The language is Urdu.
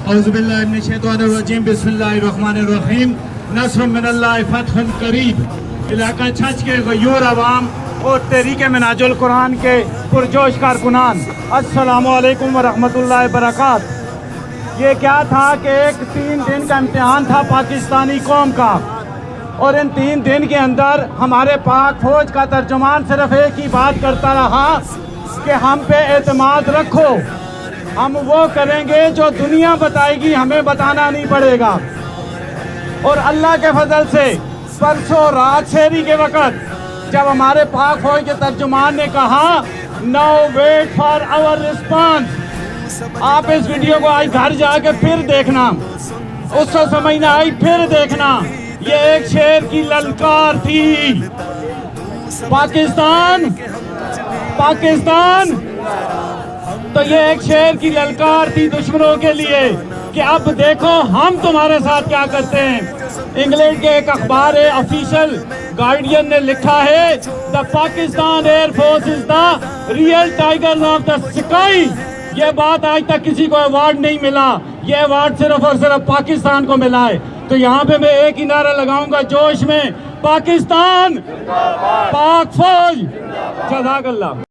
اعوذ باللہ من الشیطان الرجیم بسم اللہ الرحمن الرحیم نصر من اللہ فتح قریب علاقہ چھچ کے غیور عوام اور تحریک منہاج القرآن کے پرجوش کارکنان، السلام علیکم ورحمۃ اللہ وبرکاتہ۔ یہ کیا تھا کہ ایک 3 دن کا امتحان تھا پاکستانی قوم کا، اور ان 3 دن کے اندر ہمارے پاک فوج کا ترجمان صرف ایک ہی بات کرتا رہا کہ ہم پہ اعتماد رکھو، ہم وہ کریں گے جو دنیا بتائے گی، ہمیں بتانا نہیں پڑے گا۔ اور اللہ کے فضل سے پرسوں رات شہری کے وقت جب ہمارے پاک فوج کے ترجمان نے کہا نو ویٹ فار آور رسپانس، آپ اس ویڈیو کو آج گھر جا کے پھر دیکھنا، اس کو سمجھنا آئی پھر دیکھنا، یہ ایک شیر کی للکار تھی۔ پاکستان تو یہ ایک شیر کی للکار تھی دشمنوں کے لیے کہ اب دیکھو ہم تمہارے ساتھ کیا کرتے ہیں۔ انگلینڈ کے ایک اخبار آفیشل گارڈین نے لکھا ہے the Pakistan air force is the real tiger of the sky. یہ بات آج تک کسی کو ایوارڈ نہیں ملا، یہ ایوارڈ صرف اور صرف پاکستان کو ملا ہے۔ تو یہاں پہ میں ایک ہی نعرہ لگاؤں گا جوش میں، پاکستان، پاک فوج، جزاک اللہ۔